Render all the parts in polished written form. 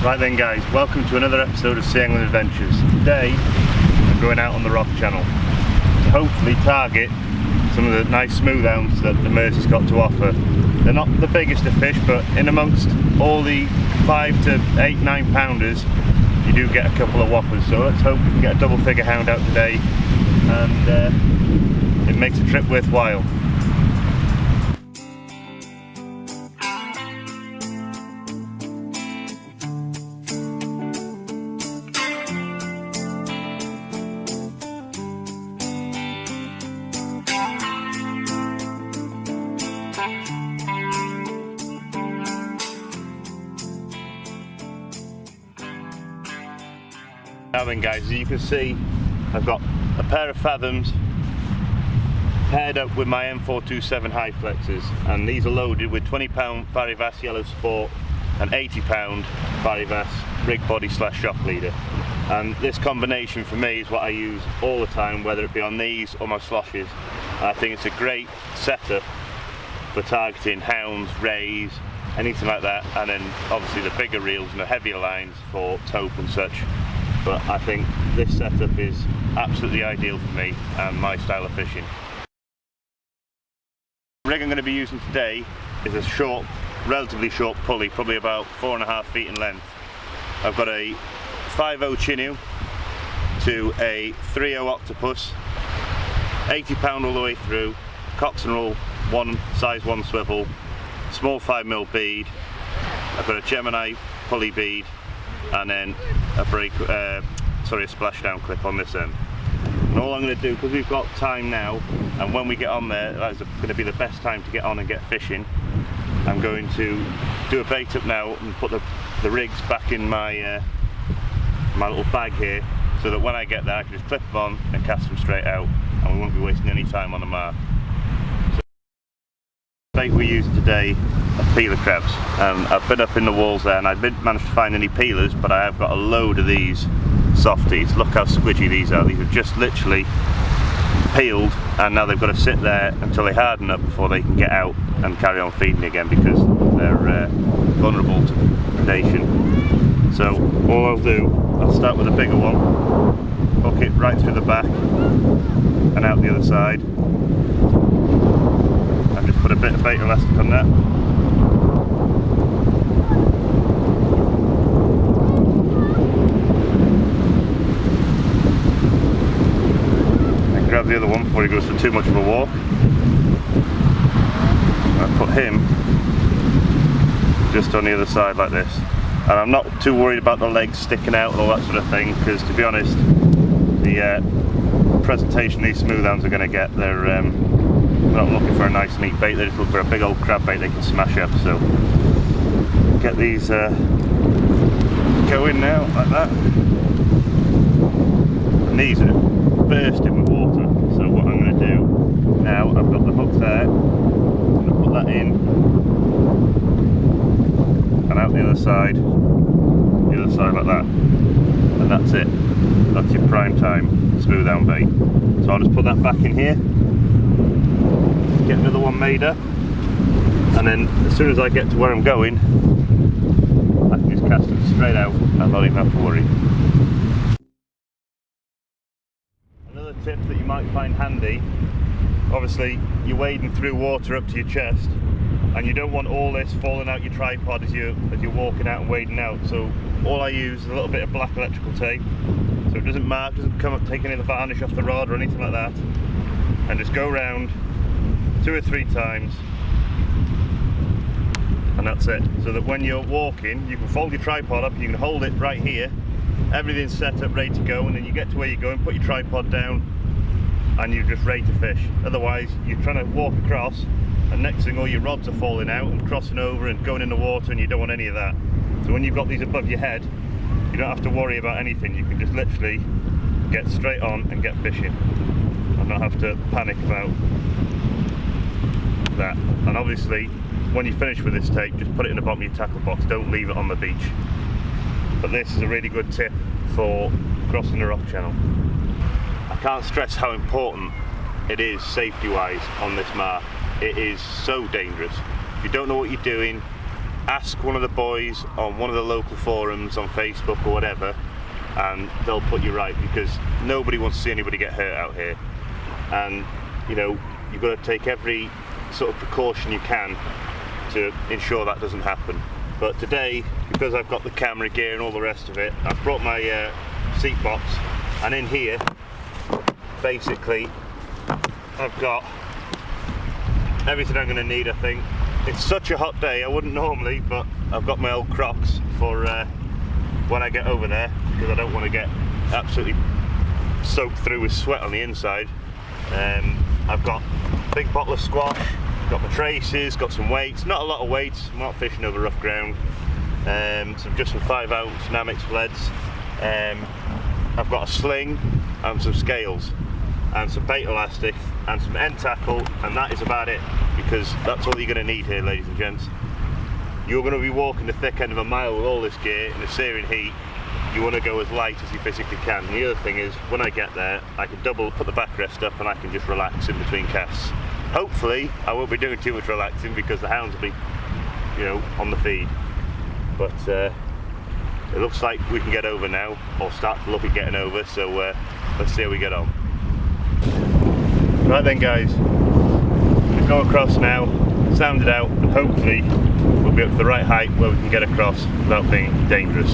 Right then guys, welcome to another episode of Sea Angling Adventures. Today I'm going out on the Rock Channel to hopefully target some of the nice smooth hounds that the Mersey's got to offer. They're not the biggest of fish, but in amongst all the 5 to 8, 9 pounders you do get a couple of whoppers. So let's hope we can get a double figure hound out today and it makes the trip worthwhile. Now then guys, as you can see, I've got a pair of fathoms paired up with my M427 high flexes, and these are loaded with 20-pound Varivas Yellow Sport and 80-pound Varivas rig body / shock leader. And this combination for me is what I use all the time, whether it be on these or my sloshes. And I think it's a great setup for targeting hounds, rays, anything like that, and then obviously the bigger reels and the heavier lines for taupe and such. But I think this setup is absolutely ideal for me and my style of fishing. The rig I'm going to be using today is a short, relatively short pulley, probably about 4.5 feet in length. I've got a 5.0 Chinook to a 3.0 Octopus, 80 pound all the way through, Cox and roll, size 1 swivel, small 5mm bead. I've got a Gemini pulley bead, and then a splashdown clip on this end. And all I'm going to do, because we've got time now, and when we get on there, that's going to be the best time to get on and get fishing, I'm going to do a bait up now and put the rigs back in my my little bag here, so that when I get there I can just clip them on and cast them straight out, and we won't be wasting any time on the mark. So the bait we're using today are peeler crabs, and I've been up in the walls there and I didn't manage to find any peelers, but I have got a load of these softies. Look how squidgy these are. These have just literally peeled, and now they've got to sit there until they harden up before they can get out and carry on feeding again, because they're vulnerable to predation. So all I'll do, I'll start with a bigger one, hook it right through the back and out the other side, and just put a bit of bait elastic on that. Grab the other one before he goes for too much of a walk. I put him just on the other side like this, and I'm not too worried about the legs sticking out and all that sort of thing, because to be honest, the presentation these smooth hounds are going to get, they're not looking for a nice neat bait, they just look for a big old crab bait they can smash up. So get these going now like that, and these are bursting with water. So what I'm going to do now, I've got the hook there, I'm going to put that in and out the other side like that, and that's it. That's your prime time smooth hound bait. So I'll just put that back in here, get another one made up, and then as soon as I get to where I'm going, I can just cast it straight out and not even have to worry. Another tip that you might find handy, obviously you're wading through water up to your chest, and you don't want all this falling out your tripod as you're walking out and wading out. So all I use is a little bit of black electrical tape, so it doesn't mark, doesn't come up, take any of the varnish off the rod or anything like that, and just go around 2 or 3 times, and that's it. So that when you're walking, you can fold your tripod up, you can hold it right here, everything's set up ready to go, and then you get to where you're going, put your tripod down, and you're just ready to fish. Otherwise you're trying to walk across, and next thing all your rods are falling out and crossing over and going in the water, and you don't want any of that. So when you've got these above your head, you don't have to worry about anything. You can just literally get straight on and get fishing and not have to panic about that. And obviously when you finish with this tape, just put it in the bottom of your tackle box, don't leave it on the beach. But this is a really good tip for crossing the Rock Channel. I can't stress how important it is safety wise on this mark. It is so dangerous. If you don't know what you're doing ask one of the boys on one of the local forums on Facebook or whatever, and they'll put you right, because nobody wants to see anybody get hurt out here. And you know, you've got to take every sort of precaution you can to ensure that doesn't happen. But today, because I've got the camera gear and all the rest of it, I've brought my seat box, and in here basically I've got everything I'm going to need, I think. It's such a hot day, I wouldn't normally, but I've got my old Crocs for when I get over there, because I don't want to get absolutely soaked through with sweat on the inside. I've got a big bottle of squash, got my traces, got some weights, not a lot of weights, I'm not fishing over rough ground. Just some 5-ounce Namex leads. I've got a sling and some scales and some bait elastic and some end tackle, and that is about it, because that's all you're going to need here, ladies and gents. You're going to be walking the thick end of a mile with all this gear in the searing heat. You want to go as light as you physically can. And the other thing is, when I get there, I can put the backrest up, and I can just relax in between casts. Hopefully I won't be doing too much relaxing, because the hounds will be, you know, on the feed. But it looks like we can get over now, or start to look at getting over, so let's see how we get on. Right then guys, we'll go across now, sound it out, and hopefully we'll be up to the right height where we can get across without being dangerous.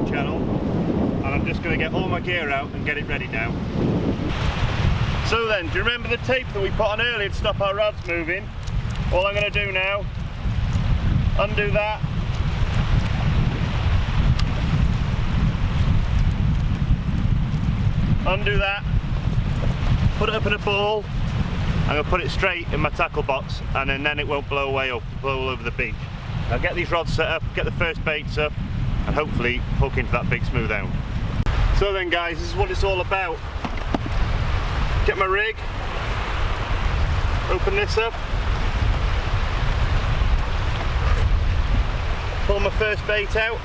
Channel, and I'm just going to get all my gear out and get it ready now. So then, do you remember the tape that we put on earlier to stop our rods moving? All I'm going to do now, undo that, undo that, put it up in a ball. I'm going to put it straight in my tackle box, and then it won't blow away or blow all over the beach. I'll get these rods set up, get the first baits up, and hopefully hook into that big smooth hound. So then guys, this is what it's all about. Get my rig, open this up, pull my first bait out,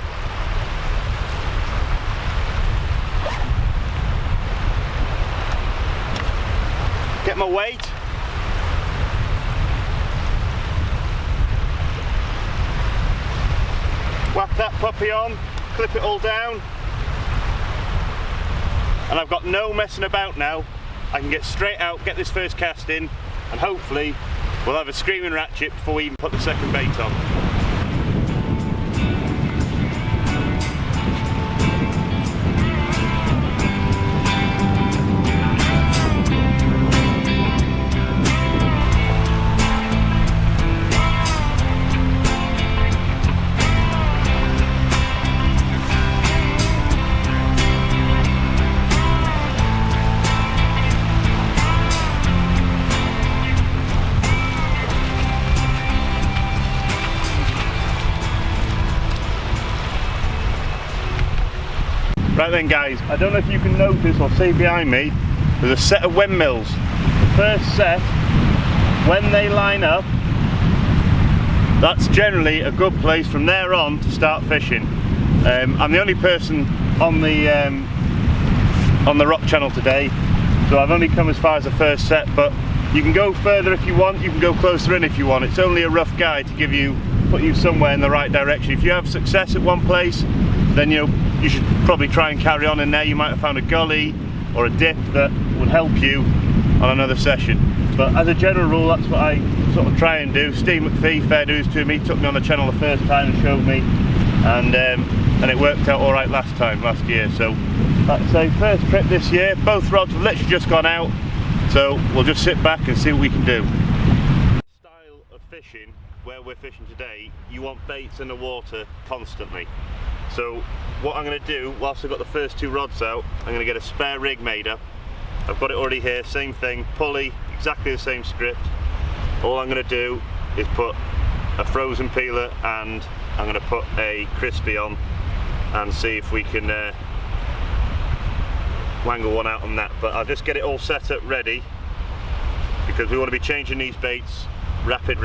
get my weight, whack that puppy on, clip it all down, and I've got no messing about now. I can get straight out, get this first cast in, and hopefully we'll have a screaming ratchet before we even put the second bait on. Right then guys, I don't know if you can notice or see behind me, there's a set of windmills. The first set, when they line up, that's generally a good place from there on to start fishing. I'm the only person on the rock channel today, so I've only come as far as the first set, but you can go further if you want, you can go closer in if you want. It's only a rough guide to put you somewhere in the right direction. If you have success at one place, then you should probably try and carry on in there. You might have found a gully or a dip that would help you on another session. But as a general rule, that's what I sort of try and do. Steve McPhee, fair dues to him, he took me on the channel the first time and showed me, and it worked out all right last year. So that's a first trip this year. Both rods have literally just gone out, so we'll just sit back and see what we can do. Style of fishing, where we're fishing today, you want baits in the water constantly. So what I'm going to do, whilst I've got the first two rods out, I'm going to get a spare rig made up. I've got it already here, same thing, pulley, exactly the same script. All I'm going to do is put a frozen peeler and I'm going to put a crispy on and see if we can wangle one out on that. But I'll just get it all set up ready because we want to be changing these baits rapid,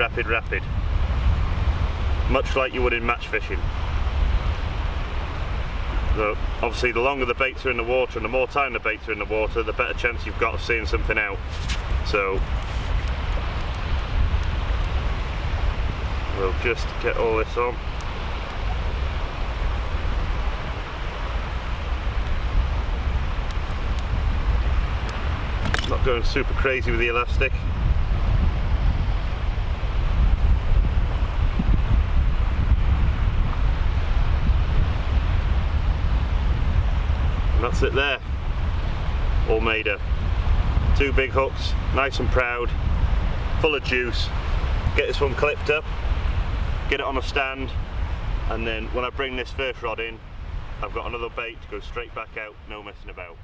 much like you would in match fishing. So obviously the longer the baits are in the water and the more time the baits are in the water, the better chance you've got of seeing something out. So we'll just get all this on. Not going super crazy with the elastic. And that's it there, all made up. 2 big hooks, nice and proud, full of juice. Get this one clipped up, get it on a stand, and then when I bring this first rod in, I've got another bait to go straight back out, no messing about.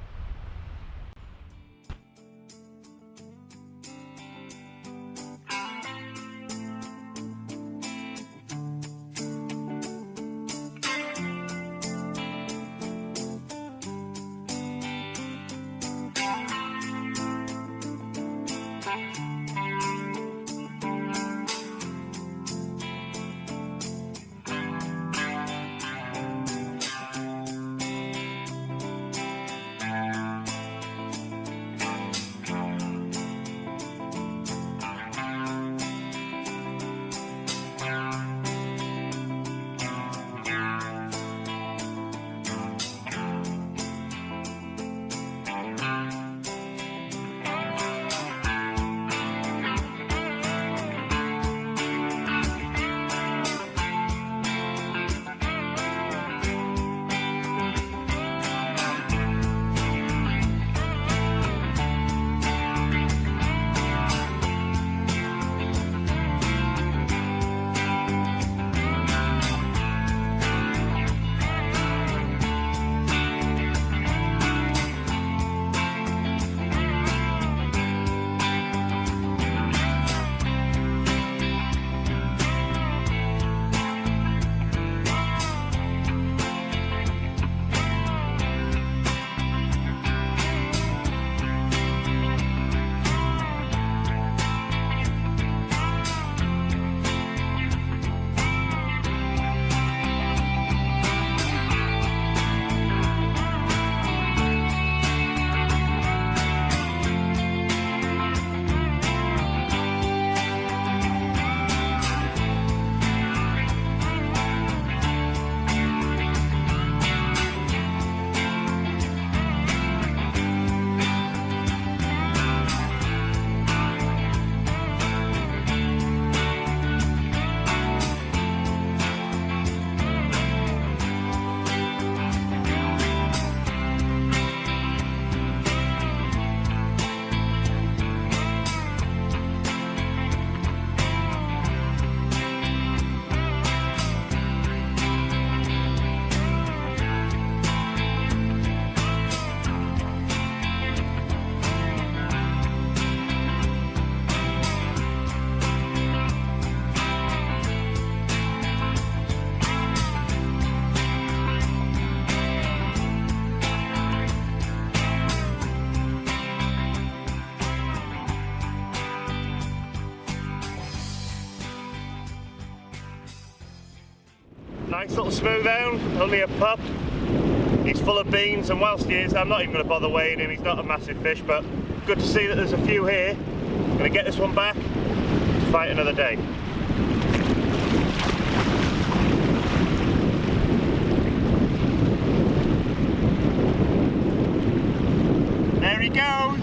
Nice little smooth hound, only a pup. He's full of beans, and whilst he is, I'm not even going to bother weighing him. He's not a massive fish, but good to see that there's a few here. I'm going to get this one back to fight another day. There he goes!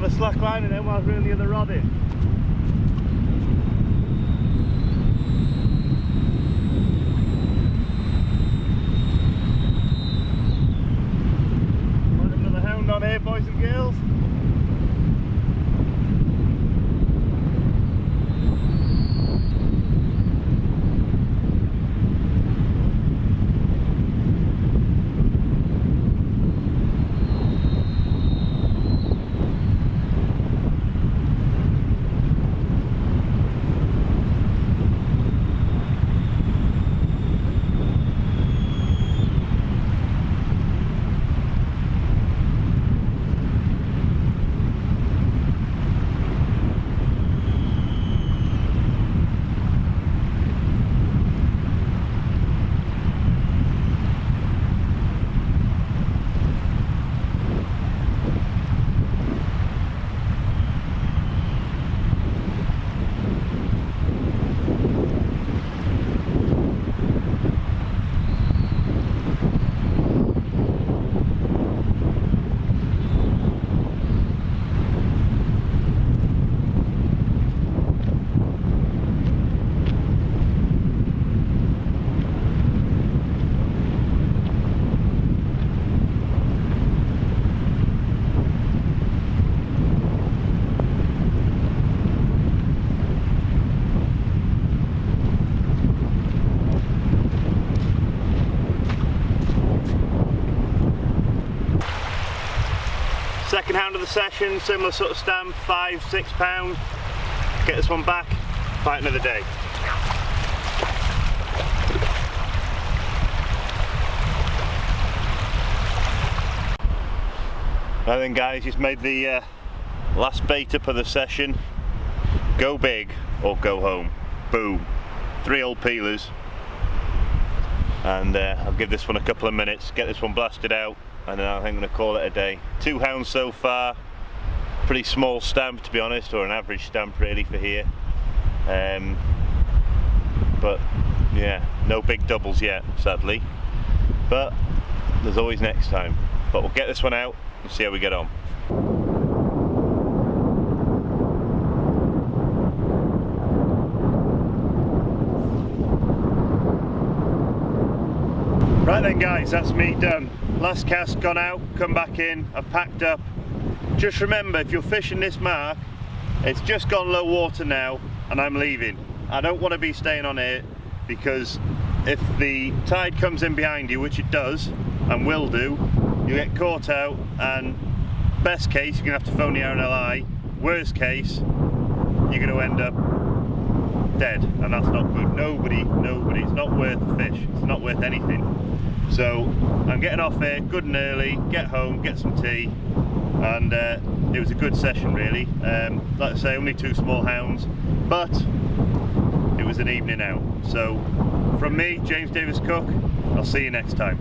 a slack line and then whilst reeling the other rod in. Got another hound on here, boys and girls. Second hound of the session, similar sort of stamp, £5–6. Get this one back, fight another day. Right then guys, just made the last bait up of the session. Go big or go home. Boom. 3 old peelers. And I'll give this one a couple of minutes, get this one blasted out, and then I think I'm going to call it a day. 2 hounds so far. Pretty small stamp to be honest, or an average stamp really for here. But yeah, no big doubles yet, sadly. But there's always next time. But we'll get this one out and see how we get on. Right then guys, that's me done. Last cast gone out, come back in, I've packed up. Just remember, if you're fishing this mark, it's just gone low water now and I'm leaving. I don't want to be staying on here because if the tide comes in behind you, which it does and will do, you get caught out, and best case you're going to have to phone the RNLI, worst case you're going to end up dead, and that's not good. Nobody, it's not worth the fish, it's not worth anything. So I'm getting off here good and early, get home, get some tea, and it was a good session really. Like I say, only 2 small hounds, but it was an evening out. So from me, James Davis Cook, I'll see you next time.